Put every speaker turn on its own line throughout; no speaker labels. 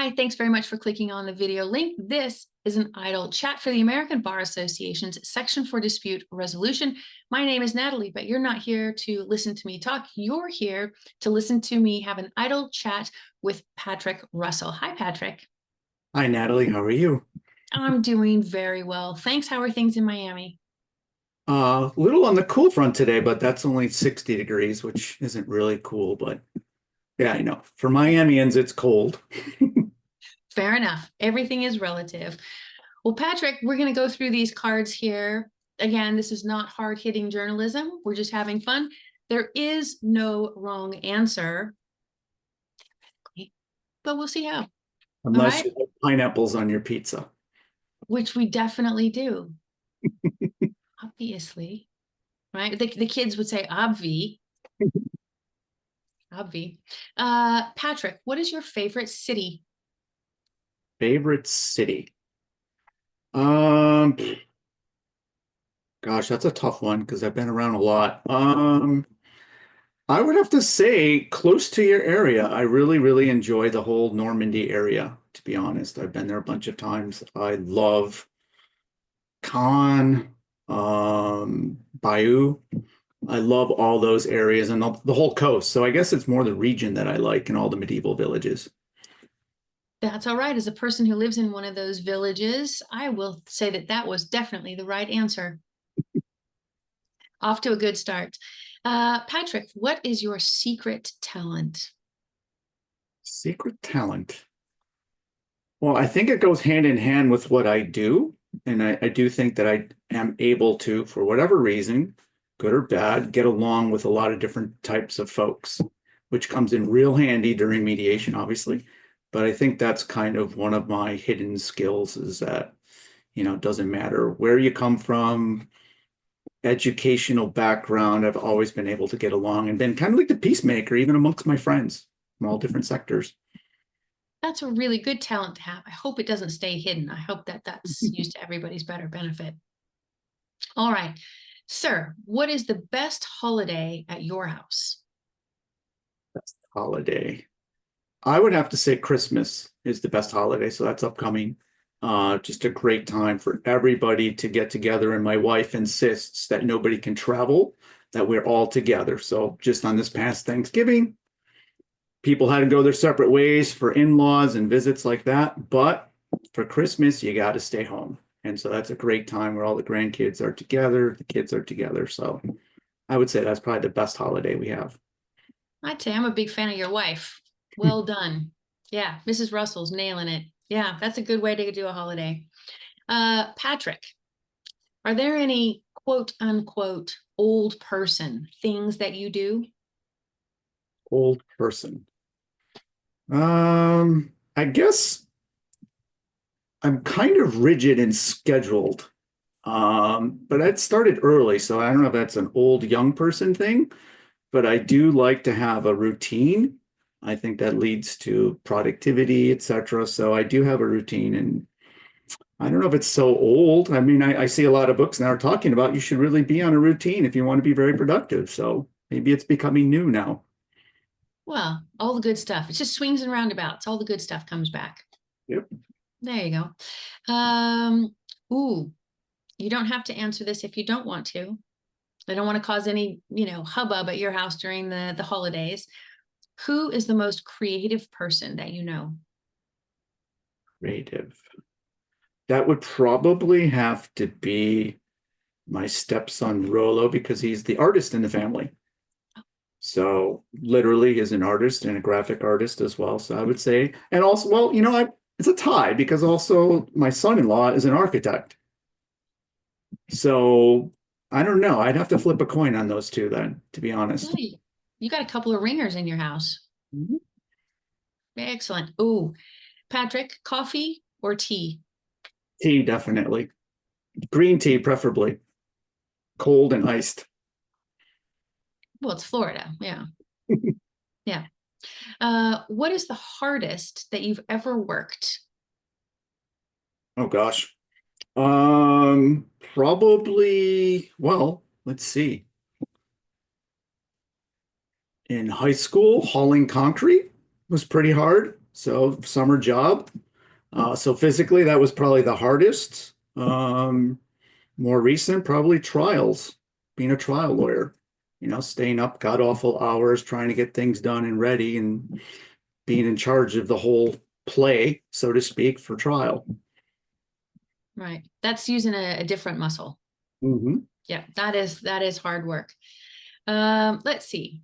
Hi, thanks very much for clicking on the video link. This is an idle chat for the American Bar Association's Section for Dispute Resolution. My name is Natalie, but you're not here to listen to me talk. You're here to listen to me have an idle chat with Patrick Russell. Hi, Patrick.
Hi, Natalie. How are you?
I'm doing very well. Thanks. How are things in Miami?
A little on the cool front today, but that's only 60 degrees, which isn't really cool. But yeah, I know. For Miamians, it's cold.
Fair enough. Everything is relative. Well, Patrick, we're going to go through these cards here. Again, this is not hard-hitting journalism. We're just having fun. There is no wrong answer, but we'll see how. All
Unless
right?
you have pineapples on your pizza.
Which we definitely do. Obviously, right? The kids would say obvi. Obvi. Patrick, what is your favorite city?
Favorite city? Um, Gosh, that's a tough one because I've been around a lot. I would have to say close to your area. I really, really enjoy the whole Normandy area, to be honest. I've been there a bunch of times. I love Cannes, Bayeux. I love all those areas and the whole coast. So I guess it's more the region that I like and all the medieval villages.
That's all right. As a person who lives in one of those villages, I will say that that was definitely the right answer. Off to a good start. Patrick, what is your secret talent?
Secret talent. Well, I think it goes hand in hand with what I do. And I do think that I am able to, for whatever reason, good or bad, get along with a lot of different types of folks, which comes in real handy during mediation, obviously. But I think that's kind of one of my hidden skills is that, it doesn't matter where you come from, educational background, I've always been able to get along and been kind of like the peacemaker, even amongst my friends from all different sectors.
That's a really good talent to have. I hope it doesn't stay hidden. I hope that that's used to everybody's better benefit. All right. Sir, what is the best holiday at your house?
Best holiday. I would have to say Christmas is the best holiday, so that's upcoming. Just a great time for everybody to get together, and my wife insists that nobody can travel, that we're all together. So just on this past Thanksgiving, people had to go their separate ways for in-laws and visits like that. But for Christmas, you got to stay home. And so that's a great time where all the grandkids are together, the kids are together. So I would say that's probably the best holiday we have.
I'd say I'm a big fan of your wife. Well done. Yeah, Mrs. Russell's nailing it. Yeah, that's a good way to do a holiday. Patrick, are there any quote unquote old person things that you do?
Old person. I guess I'm kind of rigid and scheduled. But I'd started early, so I don't know if that's an old young person thing, but I do like to have a routine. I think that leads to productivity, etc. So I do have a routine, and I don't know if it's so old. I mean, I see a lot of books now are talking about you should really be on a routine if you want to be very productive. So maybe it's becoming new now.
Well, all the good stuff. It's just swings and roundabouts. All the good stuff comes back.
Yep.
There you go. Ooh, you don't have to answer this if you don't want to. I don't want to cause any, hubbub at your house during the holidays. Who is the most creative person that you know?
Creative. That would probably have to be my stepson Rolo because he's the artist in the family. So literally is an artist and a graphic artist as well. So I would say, and also, well, it's a tie because also my son-in-law is an architect. So I don't know. I'd have to flip a coin on those two then, to be honest.
Hey, you got a couple of ringers in your house.
Mhm.
Excellent. Ooh, Patrick, coffee or tea?
Tea, definitely. Green tea, preferably. Cold and iced.
Well, it's Florida. Yeah. Yeah. What is the hardest that you've ever worked?
Oh gosh. Probably, well, let's see. In high school, hauling concrete was pretty hard. So summer job. So physically, that was probably the hardest. More recent, probably trials, being a trial lawyer, staying up god awful hours, trying to get things done and ready and being in charge of the whole play, so to speak, for trial.
Right. That's using a different muscle.
Mm-hmm.
Yeah, that is hard work. Let's see.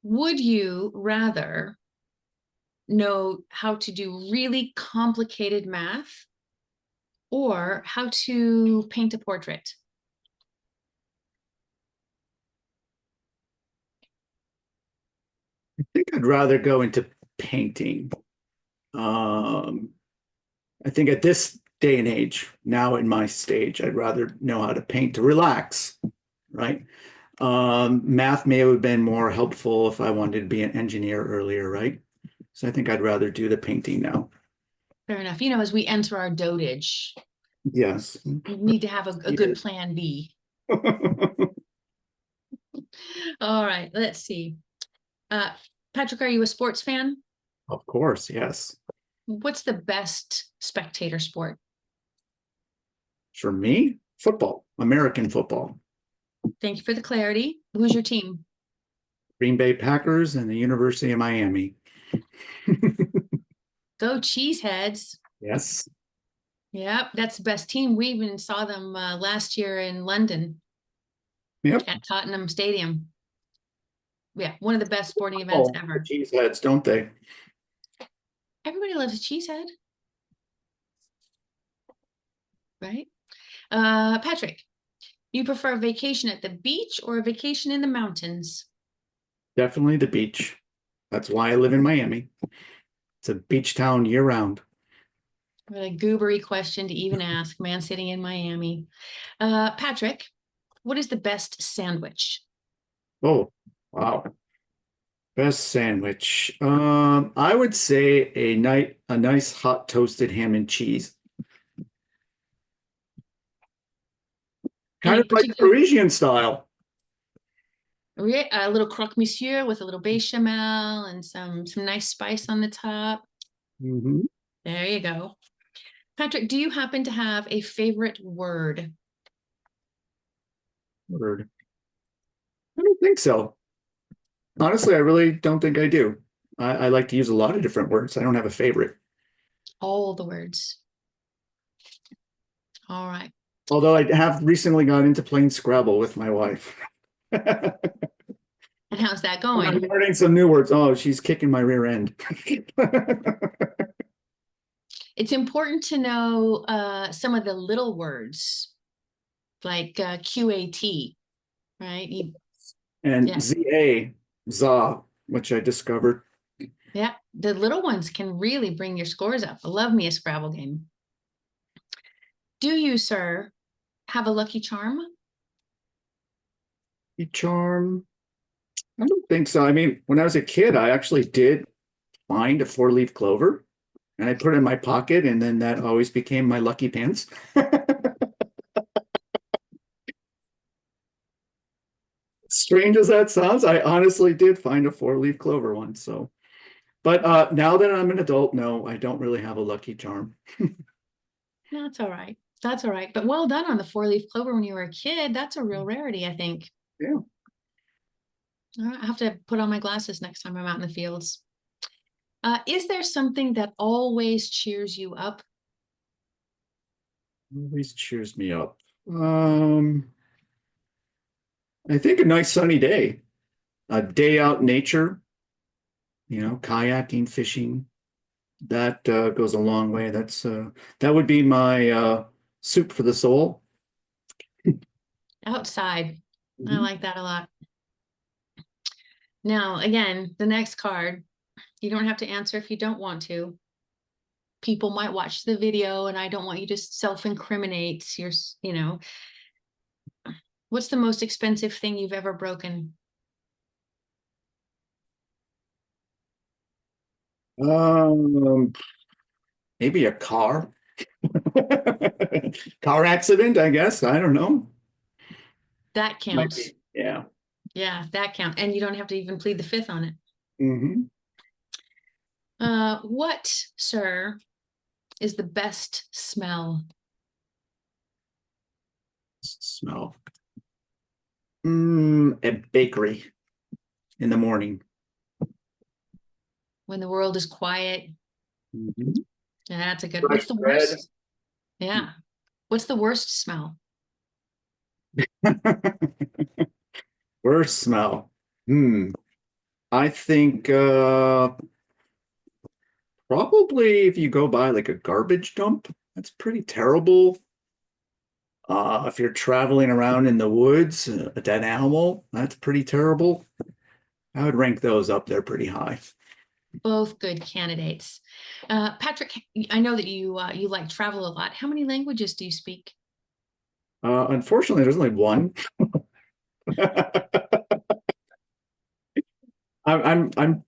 Would you rather know how to do really complicated math or how to paint a portrait?
I think I'd rather go into painting. Um, I think at this day and age, now in my stage, I'd rather know how to paint to relax, right? Math may have been more helpful if I wanted to be an engineer earlier, right? So I think I'd rather do the painting now.
Fair enough. As we enter our dotage,
Yes.
we need to have a good plan B. All right, let's see. Uh, Patrick, are you a sports fan?
Of course, yes.
What's the best spectator sport?
For me, football, American football.
Thank you for the clarity. Who's your team?
Green Bay Packers and the University of Miami.
Go Cheeseheads.
Yes.
Yep, that's the best team. We even saw them last year in London
Yep.
at Tottenham Stadium. Yeah, one of the best sporting events
Oh,
ever.
cheeseheads, don't they?
Everybody loves a cheesehead, right? Patrick, you prefer a vacation at the beach or a vacation in the mountains?
Definitely the beach. That's why I live in Miami. It's a beach town year round.
What a goobery question to even ask, man sitting in Miami. Patrick, what is the best sandwich?
Oh, wow. Best sandwich. I would say a nice hot toasted ham and cheese. Kind
Any
of like
particular,
Parisian style.
a little croque monsieur with a little bechamel and some nice spice on the top.
Mm-hmm.
There you go. Patrick, do you happen to have a favorite word?
Word. I don't think so. Honestly, I really don't think I do. I like to use a lot of different words. I don't have a favorite.
All the words. All right.
Although I have recently got into playing Scrabble with my wife. I'm
And how's that going?
learning some new words. Oh, she's kicking my rear end.
It's important to know some of the little words like QAT, right?
And
Yeah,
ZA, ZA, which I discovered.
yeah. The little ones can really bring your scores up. I love me a Scrabble game. Do you, sir, have a lucky charm?
Charm. I don't think so. I mean, when I was a kid, I actually did find a four-leaf clover and I put it in my pocket, and then that always became my lucky pants. Strange as that sounds, I honestly did find a four-leaf clover once. So, but now that I'm an adult, no, I don't really have a lucky charm.
No, that's all right. That's all right. But well done on the four-leaf clover when you were a kid. That's a real rarity, I think.
Yeah.
I have to put on my glasses next time I'm out in the fields. Is there something that always cheers you up?
Always cheers me up. I think a nice sunny day, a day out in nature, kayaking, fishing, that goes a long way. That would be my soup for the soul.
Outside. I
Mhm.
like that a lot. Now, again, the next card, you don't have to answer if you don't want to. People might watch the video and I don't want you to self-incriminate what's the most expensive thing you've ever broken?
Um, Maybe a car. Car accident, I guess. I don't know.
That
Might
counts.
be. Yeah.
Yeah, that counts. And you don't have to even plead the fifth on it.
Hmm.
What, sir, is the best smell?
Smell. A bakery in the morning.
When the world is quiet.
Mhm.
Yeah, that's a good.
Fresh
What's the
bread.
worst? Yeah. What's the worst smell?
Worst smell. I think probably if you go by like a garbage dump, that's pretty terrible. If you're traveling around in the woods, a dead animal, that's pretty terrible. I would rank those up there pretty high.
Both good candidates. Patrick, I know that you like travel a lot. How many languages do you speak?
Unfortunately, there's only one. I'm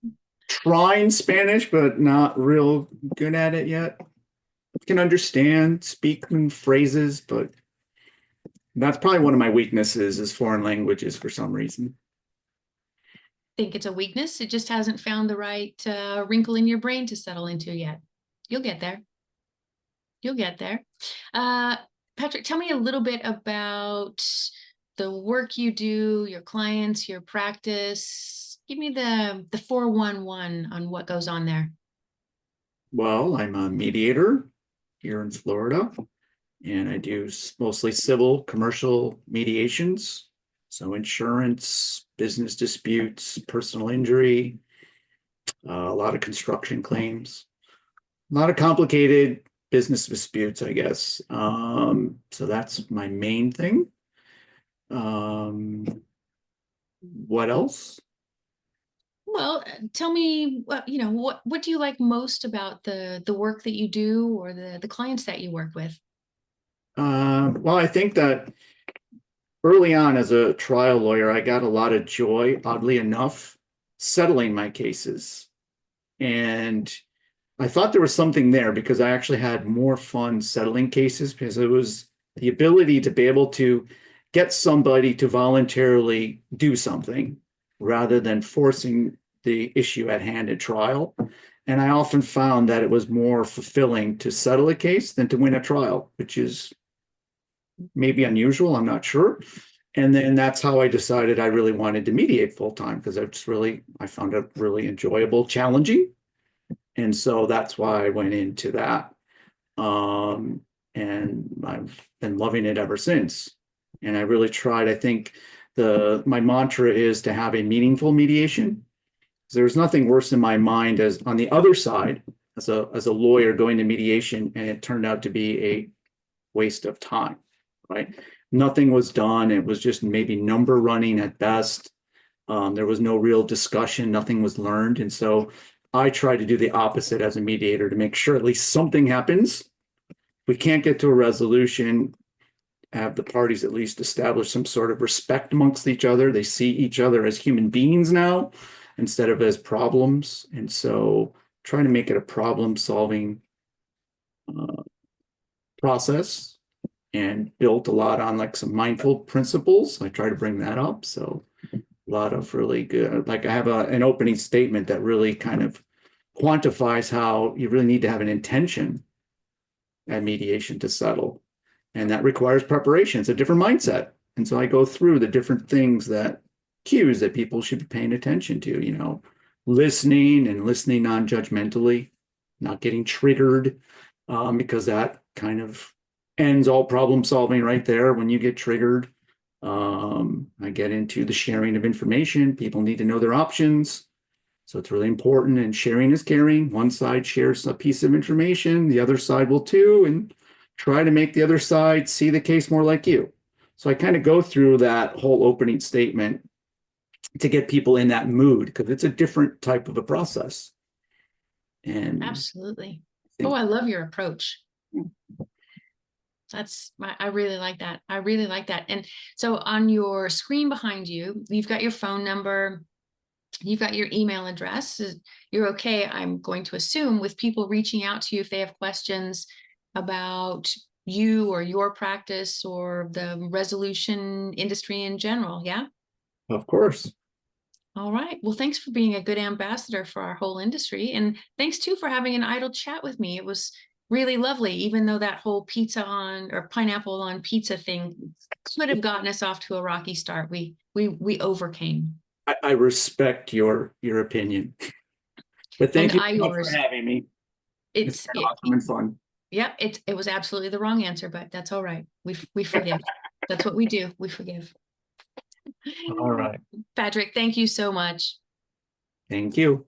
trying Spanish, but not real good at it yet. I can understand, speak phrases, but that's probably one of my weaknesses is foreign languages for some reason.
Think it's a weakness. It just hasn't found the right wrinkle in your brain to settle into yet. You'll get there. You'll get there. Uh, Patrick, tell me a little bit about the work you do, your clients, your practice. Give me the 411 on what goes on there.
Well, I'm a mediator here in Florida, and I do mostly civil commercial mediations. So insurance, business disputes, personal injury, a lot of construction claims, a lot of complicated business disputes, I guess. So that's my main thing. What else?
Well, tell me what do you like most about the work that you do or the clients that you work with?
Well, I think that early on as a trial lawyer, I got a lot of joy, oddly enough, settling my cases. And I thought there was something there because I actually had more fun settling cases because it was the ability to be able to get somebody to voluntarily do something rather than forcing the issue at hand at trial. And I often found that it was more fulfilling to settle a case than to win a trial, which is maybe unusual, I'm not sure. And then that's how I decided I really wanted to mediate full time because I found it really enjoyable, challenging. And so that's why I went into that. Um, and I've been loving it ever since. And I really tried, I think my mantra is to have a meaningful mediation. There's nothing worse in my mind as on the other side, as a lawyer going to mediation, and it turned out to be a waste of time, right? Nothing was done. It was just maybe number running at best. There was no real discussion. Nothing was learned. And so I try to do the opposite as a mediator to make sure at least something happens. We can't get to a resolution, have the parties at least establish some sort of respect amongst each other. They see each other as human beings now instead of as problems. And so trying to make it a problem solving process and built a lot on like some mindful principles. I try to bring that up. So a lot of really good, like I have an opening statement that really kind of quantifies how you really need to have an intention at mediation to settle. And that requires preparation. It's a different mindset. And so I go through the different things that cues that people should be paying attention to, listening and listening non-judgmentally, not getting triggered, because that kind of ends all problem solving right there when you get triggered. I get into the sharing of information. People need to know their options. So it's really important. And sharing is caring. One side shares a piece of information, the other side will too, and try to make the other side see the case more like you. So I kind of go through that whole opening statement to get people in that mood because it's a different type of a process. And
Absolutely.
I
Oh,
think
I love your approach. I really like that. I really like that. And so on your screen behind you, you've got your phone number, you've got your email address. You're okay, I'm going to assume, with people reaching out to you if they have questions about you or your practice or the resolution industry in general. Yeah.
of course.
All right. Well, thanks for being a good ambassador for our whole industry. And thanks too for having an idle chat with me. It was really lovely, even though that whole pizza on or pineapple on pizza thing could have gotten us off to a rocky start. We overcame.
I respect your opinion. But
And
thank you
I
so much for
yours.
having me. It's
It's
been
it,
awesome and fun.
yeah, it was absolutely the wrong answer, but that's all right. We forgive. That's what we do. We forgive.
All right.
Patrick, thank you so much.
Thank you.